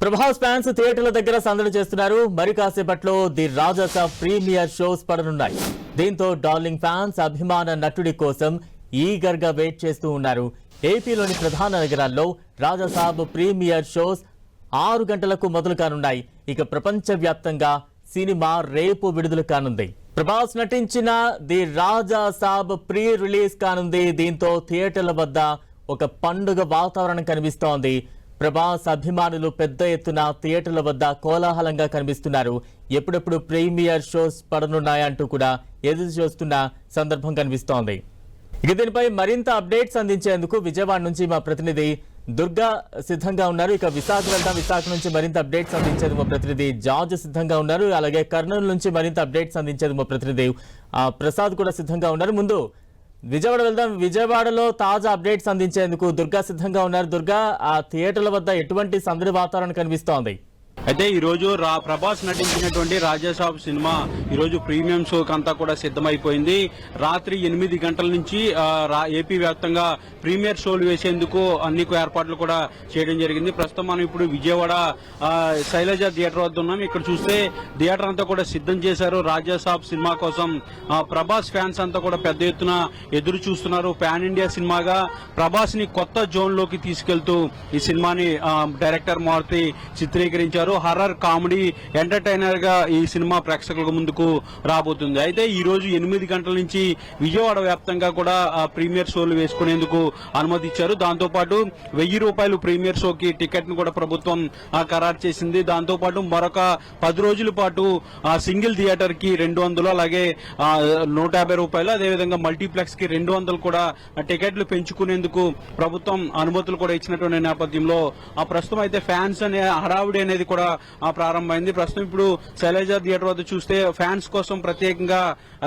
Prabhas fans థియేటర్ల దగ్గర సందడి చేస్తున్నారు. మరి కాసేపట్లో ది రాజాసాబ్ ప్రీమియర్ షోస్ పడనున్నాయి. దీంతో డార్లింగ్ ఫ్యాన్స్ అభిమాన నటుడి కోసం ఈగర్ గా వెయిట్ చేస్తూ ఉన్నారు. ఏపీలోని ప్రధాన నగరాల్లో రాజాసాబ్ ప్రీమియర్ షోస్ 6 గంటలకు మొదలు కానున్నాయి. ఇక ప్రపంచ వ్యాప్తంగా సినిమా రేపు విడుదల కానుంది. ప్రభాస్ నటించిన ది రాజాసాబ్ ప్రీ రిలీజ్ కానుంది. దీంతో థియేటర్ల వద్ద ఒక పండుగ వాతావరణం కనిపిస్తోంది. ప్రభాస్ అభిమానులు పెద్ద ఎత్తున థియేటర్ల వద్ద కోలాహలంగా కనిపిస్తున్నారు. ఎప్పుడెప్పుడు ప్రీమియర్ షోస్ పడనున్నాయంటూ కూడా ఎదురు చూస్తున్న సందర్భం కనిపిస్తోంది. ఇక దీనిపై మరింత అప్డేట్స్ అందించేందుకు విజయవాడ నుంచి మా ప్రతినిధి దుర్గా సిద్ధంగా ఉన్నారు. ఇక విశాఖ వెళ్తాం. విశాఖ నుంచి మరింత అప్డేట్స్ అందించేందుకు మా ప్రతినిధి జార్జ్ సిద్ధంగా ఉన్నారు. అలాగే కర్నూలు నుంచి మరింత అప్డేట్స్ అందించేందుకు మా ప్రతినిధి ప్రసాద్ కూడా సిద్ధంగా ఉన్నారు. ముందు విజయవాడ వెళ్దాం. విజయవాడలో తాజా అప్డేట్స్ అందించేందుకు దుర్గా సిద్ధంగా ఉన్నారు. దుర్గా, ఆ థియేటర్ల వద్ద ఎటువంటి సందడి వాతావరణం కనిపిస్తోంది? అయితే ఈ రోజు ప్రభాస్ నటించినటువంటి రాజాసాబ్ సినిమా ఈ రోజు ప్రీమియం షోకి అంతా కూడా సిద్ధమైపోయింది. రాత్రి 8 గంటల నుంచి ఏపీ వ్యాప్తంగా ప్రీమియర్ షోలు వేసేందుకు అన్ని ఏర్పాట్లు కూడా చేయడం జరిగింది. ప్రస్తుతం మనం ఇప్పుడు విజయవాడ శైలజ థియేటర్ వద్ద ఉన్నాం. ఇక్కడ చూస్తే థియేటర్ అంతా కూడా సిద్ధం చేశారు రాజాసాబ్ సినిమా కోసం. ప్రభాస్ ఫ్యాన్స్ అంతా కూడా పెద్ద ఎత్తున ఎదురు చూస్తున్నారు. పాన్ ఇండియా సినిమాగా ప్రభాస్ ని కొత్త జోన్ లోకి తీసుకెళ్తూ ఈ సినిమాని డైరెక్టర్ మారుతి చిత్రీకరించారు. హర్రర్ కామెడీ ఎంటర్టైనర్ గా ఈ సినిమా ప్రేక్షకుల ముందుకు రాబోతుంది. అయితే ఈ రోజు 8 గంటల నుంచి విజయవాడ వ్యాప్తంగా కూడా ప్రీమియర్ షోలు వేసుకునేందుకు అనుమతి ఇచ్చారు. దాంతో పాటు ₹1000 ప్రీమియర్ షోకి టికెట్ ను కూడా ప్రభుత్వం ఖరారు చేసింది. దాంతో పాటు మరొక 10 రోజుల పాటు సింగిల్ థియేటర్ కి 200, అలాగే ₹150, అదేవిధంగా మల్టీప్లెక్స్ కి 200 కూడా టికెట్లు పెంచుకునేందుకు ప్రభుత్వం అనుమతులు కూడా ఇచ్చినటువంటి నేపథ్యంలో ప్రస్తుతం అయితే ఫ్యాన్స్ అనే హడావుడి అనేది కూడా ప్రారంభమైంది. ప్రస్తుతం ఇప్పుడు శైలజ థియేటర్ వద్ద చూస్తే ఫ్యాన్స్ కోసం ప్రత్యేకంగా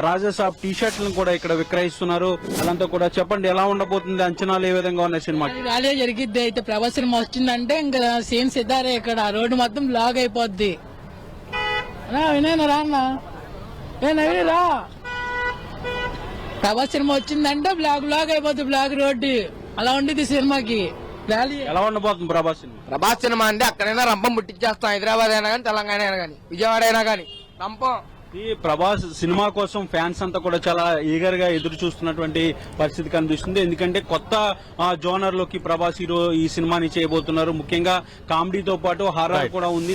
రాజాసాబ్ టీ షర్ట్లను కూడా ఇక్కడ విక్రయిస్తున్నారు. అదంతా కూడా చెప్పండి, ఎలా ఉండబోతుంది, అంచనాలు ఏ విధంగా ఉన్నాయి సినిమా? రాలే జరిగిద్ది. అయితే ప్రభాస్ సినిమా వచ్చిందంటే ఇంకా సీన్ సిద్ధారే, ఇక్కడ రోడ్డు మొత్తం బ్లాక్ అయిపోద్ది. వినేనా రా ప్రభాస్ సినిమా వచ్చిందంటే బ్లాక్ అయిపోద్ది, బ్లాక్ రోడ్డు. అలా ఉండేది సినిమాకి. ఎలా ఉండబోతుంది ప్రభాస్ సినిమా అంటే అక్కడైనా రంపం ముట్టించేస్తాం. హైదరాబాద్ అయినా కానీ, తెలంగాణ అయినా కానీ, విజయవాడ అయినా కానీ రంపం. ఈ ప్రభాస్ సినిమా కోసం ఫ్యాన్స్ అంతా కూడా చాలా ఈగర్ గా ఎదురు చూస్తున్నటువంటి పరిస్థితి కనిపిస్తుంది. ఎందుకంటే కొత్త జోనర్ లోకి ప్రభాస్ ఈ సినిమాని చేయబోతున్నారు. ముఖ్యంగా కామెడీతో పాటు హారర్ కూడా ఉంది.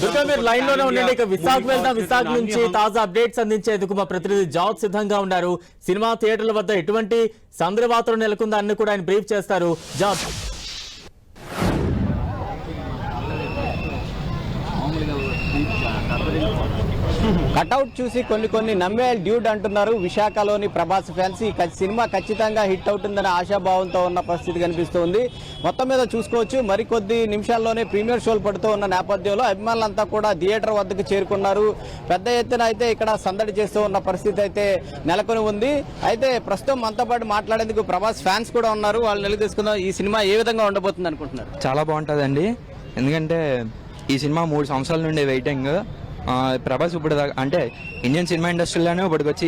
లైన్ లోనే ఉండండి. ఇక విశాఖ వెళ్దాం. విశాఖ నుంచి తాజా అప్డేట్స్ అందించేందుకు మా ప్రతినిధి జార్జ్ సిద్ధంగా ఉన్నారు. సినిమా థియేటర్ల వద్ద ఎటువంటి సందడి వాతావరణం నెలకొందా అన్ని కూడా ఆయన బ్రీఫ్ చేస్తారు. జార్జ్. కటౌట్ చూసి కొన్ని నమ్మే డ్యూడ్ అంటున్నారు విశాఖలోని ప్రభాస్ ఫ్యాన్స్. ఈ సినిమా ఖచ్చితంగా హిట్ అవుతుందనే ఆశాభావంతో ఉన్న పరిస్థితి కనిపిస్తోంది. మొత్తం మీద చూసుకోవచ్చు, మరికొద్ది నిమిషాల్లోనే ప్రీమియర్ షోలు పడుతూ ఉన్న నేపథ్యంలో అభిమానులంతా కూడా థియేటర్ వద్దకు చేరుకున్నారు. పెద్ద ఎత్తున అయితే ఇక్కడ సందడి చేస్తూ ఉన్న పరిస్థితి అయితే నెలకొని ఉంది. అయితే ప్రస్తుతం మనతో పాటు మాట్లాడేందుకు ప్రభాస్ ఫ్యాన్స్ కూడా ఉన్నారు. వాళ్ళు నిలదీసుకుందాం. ఈ సినిమా ఏ విధంగా ఉండబోతుంది అనుకుంటున్నారు? చాలా బాగుంటుందండి. ఎందుకంటే ఈ సినిమా 3 సంవత్సరాల నుండి వెయిటింగ్. ప్రభాస్ ఇప్పుడు అంటే ఇండియన్ సినిమా ఇండస్ట్రీలోనే ఇప్పటికొచ్చి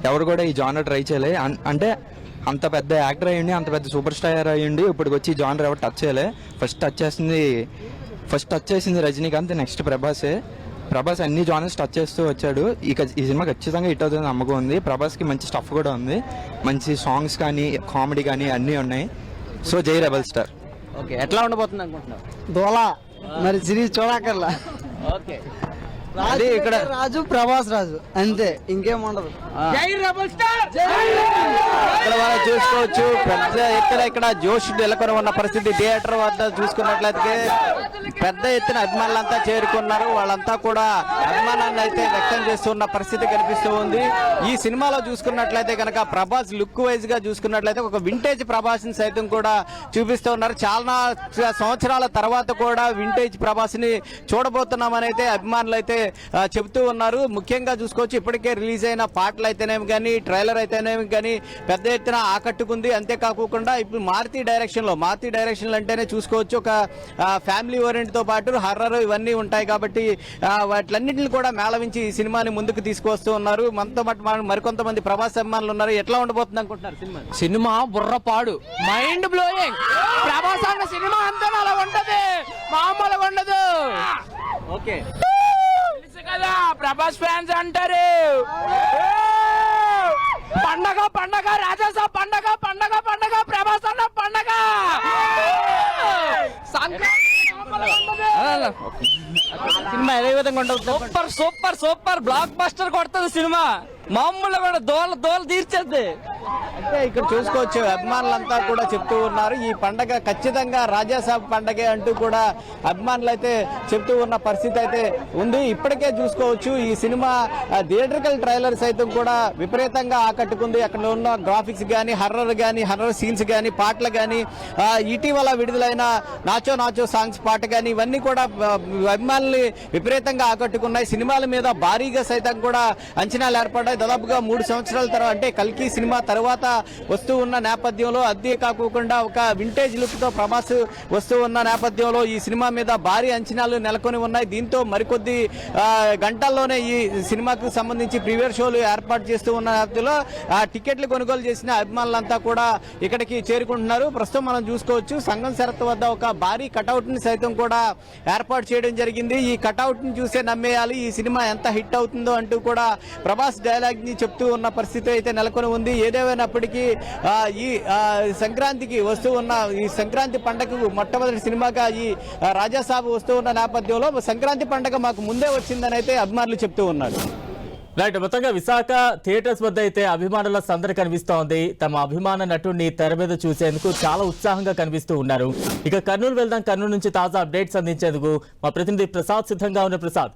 ఎవరు కూడా ఈ జానర్ ట్రై చేయలే. అంటే అంత పెద్ద యాక్టర్ అయ్యండి, అంత పెద్ద సూపర్ స్టార్ అయ్యండి, ఇప్పటికొచ్చి జానర్ ఎవరు టచ్ చేయలే. ఫస్ట్ టచ్ చేసింది రజనీకాంత్, నెక్స్ట్ ప్రభాసే. ప్రభాస్ అన్ని జానర్స్ టచ్ చేస్తూ వచ్చాడు. ఇక ఈ సినిమా ఖచ్చితంగా హిట్ అవుతుంది నమ్మకం ఉంది. ప్రభాస్కి మంచి స్టఫ్ కూడా ఉంది, మంచి సాంగ్స్ కానీ కామెడీ కానీ అన్నీ ఉన్నాయి. సో జై రెబల్ స్టార్. ఓకే, ఎట్లా ఉండబోతుంది అనుకుంటున్నారు? దోలా మరి సిరీస్ చూడక్కర్లా. ఓకే, అదే ఇక్కడ రాజు ప్రభాస్ రాజు అంతే, ఇంకేం ఉండదు. ఇక్కడ మనం చూసుకోవచ్చు పెద్ద ఎత్తున ఇక్కడ జోష్ నెలకొని ఉన్న పరిస్థితి. థియేటర్ వద్ద చూసుకున్నట్లయితే పెద్ద ఎత్తున అభిమానులంతా చేరుకున్నారు. వాళ్ళంతా కూడా అభిమానాన్ని అయితే వ్యక్తం చేస్తున్న పరిస్థితి కనిపిస్తూ ఉంది. ఈ సినిమాలో చూసుకున్నట్లయితే కనుక ప్రభాస్ లుక్ వైజ్ గా చూసుకున్నట్లయితే ఒక వింటేజ్ ప్రభాస్ ని సైతం కూడా చూపిస్తూ ఉన్నారు. చాలా సంవత్సరాల తర్వాత కూడా వింటేజ్ ప్రభాస్ ని చూడబోతున్నామని అయితే అభిమానులు అయితే చెబుతూ ఉన్నారు. ముఖ్యంగా చూసుకోవచ్చు, ఇప్పటికే రిలీజ్ అయిన పాటలు అయితేనేమి కానీ, ట్రైలర్ అయితేనేమి కానీ పెద్ద ఎత్తున ఆకట్టుకుంది. అంతేకాకుండా ఇప్పుడు మారుతి డైరెక్షన్ అంటేనే చూసుకోవచ్చు ఒక ఫ్యామిలీ ఓరియంట్ తో పాటు హర్రర్ ఇవన్నీ ఉంటాయి. కాబట్టి వాటిలన్నింటినీ కూడా మేళవించి ఈ సినిమాని ముందుకు తీసుకొస్తూ ఉన్నారు. మనతో పాటు మరికొంతమంది ప్రభాస్ అభిమానులు ఉన్నారు. ఎట్లా ఉండబోతుంది అనుకుంటున్నారు సినిమా? బుర్రపాడు, మైండ్ బ్లోయింగ్. ప్రభాస్ అన్న సినిమా అంతా అలా ఉంటది, మామూలుగా ఉండదు. ఓకే తెలుసు కదా ప్రభాస్ ఫ్యాన్స్ అంటారు పండగ పండగ రాజాసాబ్ పండగ పండగ పండగ ప్రభాస్ అన్న పండగ సినిమా ఏ విధంగా ఉంటుంది? Super super super block buster కొడుతుంది సినిమా మామూలు కూడా దోల తీర్చేద్ది. అంటే ఇక్కడ చూసుకోవచ్చు అభిమానులంతా కూడా చెప్తూ ఉన్నారు ఈ పండగ ఖచ్చితంగా రాజాసాబ్ పండగే అంటూ కూడా అభిమానులు అయితే చెప్తూ ఉన్న పరిస్థితి అయితే ఉంది. ఇప్పటికే చూసుకోవచ్చు ఈ సినిమా థియేట్రికల్ ట్రైలర్ సైతం కూడా విపరీతంగా ఆకట్టుకుంది. అక్కడ ఉన్న గ్రాఫిక్స్ కానీ హర్రర్ సీన్స్ కానీ పాటలు కానీ ఇటీవల విడుదలైన నాచో నాచో సాంగ్స్ పాట కానీ ఇవన్నీ కూడా అభిమానుల్ని విపరీతంగా ఆకట్టుకున్నాయి. సినిమాల మీద భారీగా సైతం కూడా అంచనాలు ఏర్పడ్డాయి. దాదాపుగా 3 సంవత్సరాల తర్వాత అంటే కల్కి సినిమా తర్వాత వస్తూ ఉన్న నేపథ్యంలో అద్దె కాకుండా ఒక వింటేజ్ లుక్ తో ప్రభాస్ వస్తూ ఉన్న నేపథ్యంలో ఈ సినిమా మీద భారీ అంచనాలు నెలకొని ఉన్నాయి. దీంతో మరికొద్ది గంటల్లోనే ఈ సినిమాకు సంబంధించి ప్రీమియర్ షోలు ఏర్పాటు చేస్తూ ఉన్న నేపథ్యంలో టికెట్లు కొనుగోలు చేసిన అభిమానులంతా కూడా ఇక్కడికి చేరుకుంటున్నారు. ప్రస్తుతం మనం చూసుకోవచ్చు సంగం శరత్ వద్ద ఒక భారీ కటౌట్ ని సైతం కూడా ఏర్పాటు చేయడం జరిగింది. ఈ కటౌట్ ని చూసే నమ్మేయాలి ఈ సినిమా ఎంత హిట్ అవుతుందో అంటూ కూడా ప్రభాస్ డైలాగ్ ని చెప్తూ ఉన్న పరిస్థితి అయితే నెలకొని ఉంది. ఏదేమైనప్పటికీ ఈ సంక్రాంతికి వస్తూ ఉన్న ఈ సంక్రాంతి పండుగకు మొట్టమొదటి సినిమాగా ఈ రాజాసాబ్ వస్తూ ఉన్న నేపథ్యంలో సంక్రాంతి పండుగ మాకు ముందే వచ్చిందని అయితే అభిమానులు చెప్తూ ఉన్నారు. రైట్, మొత్తంగా విశాఖ థియేటర్స్ వద్ద అయితే అభిమానుల సందడి కనిపిస్తోంది. తమ అభిమాన నటుడిని తెర మీద చూసేందుకు చాలా ఉత్సాహంగా కనిపిస్తూ ఉన్నారు. ఇక కర్నూలు వెళ్దాం. కర్నూలు నుంచి తాజా అప్డేట్స్ అందించేందుకు మా ప్రతినిధి ప్రసాద్ సిద్ధంగా ఉన్న ప్రసాద్.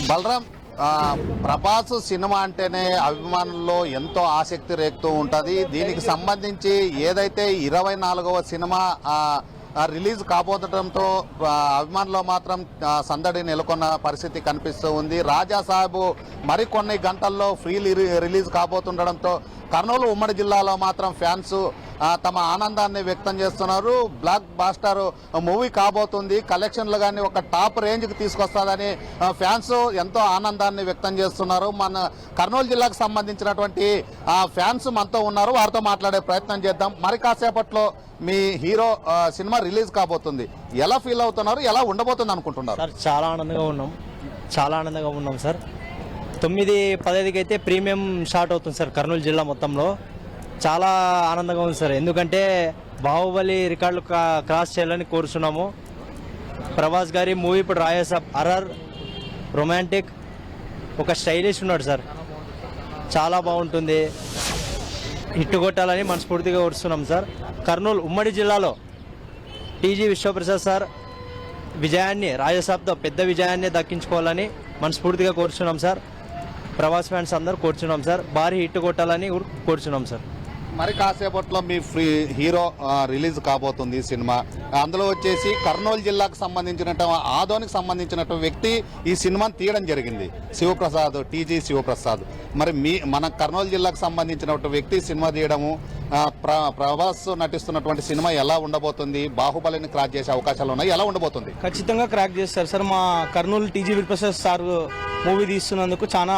బలరాం, ప్రభాస్ సినిమా అంటేనే అభిమానుల్లో ఎంతో ఆసక్తి రేగుతూ ఉంటుంది. దీనికి సంబంధించి ఏదైతే 24వ సినిమా రిలీజ్ కాబోతుండటంతో అభిమానుల్లో మాత్రం సందడి నెలకొన్న పరిస్థితి కనిపిస్తూ ఉంది. రాజాసాబ్ మరికొన్ని గంటల్లో రిలీజ్ కాబోతుండడంతో కర్నూలు ఉమ్మడి జిల్లాలో మాత్రం ఫ్యాన్స్ తమ ఆనందాన్ని వ్యక్తం చేస్తున్నారు. బ్లాక్ బాస్టర్ మూవీ కాబోతుంది, కలెక్షన్లు కానీ ఒక టాప్ రేంజ్కి తీసుకొస్తుందని ఫ్యాన్స్ ఎంతో ఆనందాన్ని వ్యక్తం చేస్తున్నారు. మన కర్నూలు జిల్లాకు సంబంధించినటువంటి ఫ్యాన్స్ మనతో ఉన్నారు, వారితో మాట్లాడే ప్రయత్నం చేద్దాం. మరి కాసేపట్లో మీ హీరో సినిమా రిలీజ్ కాబోతుంది, ఎలా ఫీల్ అవుతున్నారు, ఎలా ఉండబోతుంది అనుకుంటున్నారు? సార్ చాలా ఆనందంగా ఉన్నాం సార్. 9-15కి అయితే ప్రీమియం స్టార్ట్ అవుతుంది సార్ కర్నూలు జిల్లా మొత్తంలో. చాలా ఆనందంగా ఉంది సార్, ఎందుకంటే బాహుబలి రికార్డులు క్రాస్ చేయాలని కోరుతున్నాము. ప్రభాస్ గారి మూవీ ఇప్పుడు రాజాసాబ్ హర్రర్ రొమాంటిక్ ఒక స్టైలిష్ ఉన్నాడు సార్, చాలా బాగుంటుంది. హిట్ కొట్టాలని మనస్ఫూర్తిగా కోరుతున్నాం సార్. కర్నూలు ఉమ్మడి జిల్లాలో టీజీ విశ్వప్రసాద్ సార్ విజయాన్ని రాజాసాబ్తో పెద్ద విజయాన్ని దక్కించుకోవాలని మనస్ఫూర్తిగా కోరుచున్నాం సార్. ప్రభాస్ ఫ్యాన్స్ అందరూ కోరుచున్నాం సార్, భారీ హిట్ కొట్టాలని కోరుచున్నాం సార్. మరి కాసేపట్లో మీ హీరో రిలీజ్ కాబోతుంది సినిమా. అందులో వచ్చేసి కర్నూలు జిల్లాకు సంబంధించిన ఆదోనికి సంబంధించిన వ్యక్తి ఈ సినిమాని తీయడం జరిగింది, శివప్రసాద్, టీజీ శివప్రసాద్. మరి మన కర్నూలు జిల్లాకు సంబంధించిన వ్యక్తి సినిమా తీయడము, ప్రభాస్ నటిస్తున్నటువంటి సినిమా ఎలా ఉండబోతుంది? బాహుబలిని క్రాక్ చేసే అవకాశాలు ఉన్నాయి, ఎలా ఉండబోతుంది? ఖచ్చితంగా క్రాక్ చేస్తారు సార్. మా Kurnool TG Vishwaprasad sir movie తీస్తున్నందుకు చాలా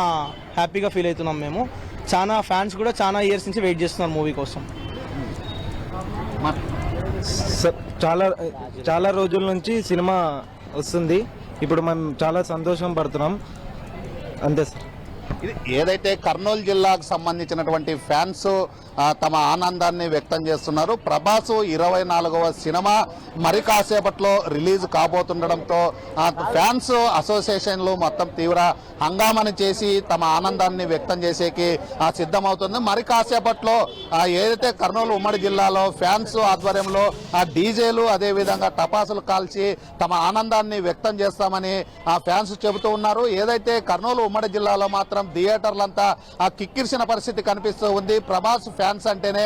హ్యాపీగా ఫీల్ అవుతున్నాం మేము. చాలా ఫ్యాన్స్ కూడా చాలా ఇయర్స్ నుంచి వెయిట్ చేస్తున్నారు మూవీ కోసం. చాలా రోజుల నుంచి సినిమా వస్తుంది, ఇప్పుడు మేము చాలా సంతోషం పడుతున్నాం అంతే సార్. ఏదైతే కర్నూలు జిల్లాకు సంబంధించినటువంటి ఫ్యాన్స్ తమ ఆనందాన్ని వ్యక్తం చేస్తున్నారు. ప్రభాస్ 24వ సినిమా మరి కాసేపట్లో రిలీజ్ కాబోతుండడంతో ఫ్యాన్స్ అసోసియేషన్లు మొత్తం తీవ్ర హంగామాని చేసి తమ ఆనందాన్ని వ్యక్తం చేసేకి సిద్ధమవుతుంది. మరి కాసేపట్లో ఏదైతే కర్నూలు ఉమ్మడి జిల్లాలో ఫ్యాన్స్ ఆధ్వర్యంలో డీజేలు అదేవిధంగా టపాసులు కాల్చి తమ ఆనందాన్ని వ్యక్తం చేస్తామని ఫ్యాన్స్ చెబుతూ ఉన్నారు. ఏదైతే కర్నూలు ఉమ్మడి జిల్లాలో మాత్రం థియేటర్లంతా కిక్కిరిసిన పరిస్థితి కనిపిస్తూ ఉంది. ప్రభాస్ ఫ్యాన్స్ అంటేనే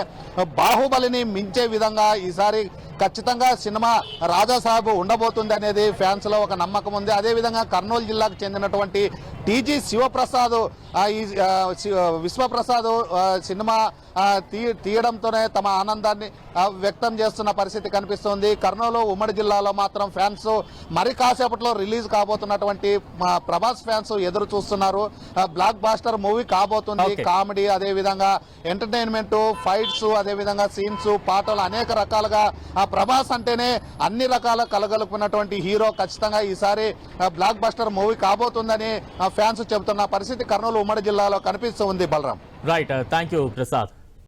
బాహుబలిని మించే విధంగా ఈసారి ఖచ్చితంగా సినిమా రాజాసాబ్ ఉండబోతుంది అనేది ఫ్యాన్స్ లో ఒక నమ్మకం ఉంది. అదేవిధంగా కర్నూలు జిల్లాకు చెందినటువంటి టీజీ శివప్రసాద్ విశ్వప్రసాద్ సినిమా తీయడంతోనే తమ ఆనందాన్ని వ్యక్తం చేస్తున్న పరిస్థితి కనిపిస్తోంది. కర్నూలు ఉమ్మడి జిల్లాలో మాత్రం ఫ్యాన్స్ మరి కాసేపట్లో రిలీజ్ కాబోతున్నటువంటి ప్రభాస్ ఫ్యాన్స్ ఎదురు చూస్తున్నారు. బ్లాక్ బాస్టర్ మూవీ కాబోతుంది. కామెడీ, అదేవిధంగా ఎంటర్టైన్మెంట్, ఫైట్స్, అదేవిధంగా సీన్స్, పాటలు అనేక రకాలుగా ప్రభాస్ అంటేనే అన్ని రకాల కలగలుపుకున్నటువంటి హీరో. ఖచ్చితంగా ఈసారి బ్లాక్ బస్టర్ మూవీ కాబోతుందని ఫ్యాన్స్ చెబుతున్న పరిస్థితి కర్నూలు ఉమ్మడి జిల్లాలో కనిపిస్తూ ఉంది. Balaram. Right, thank you Prasad.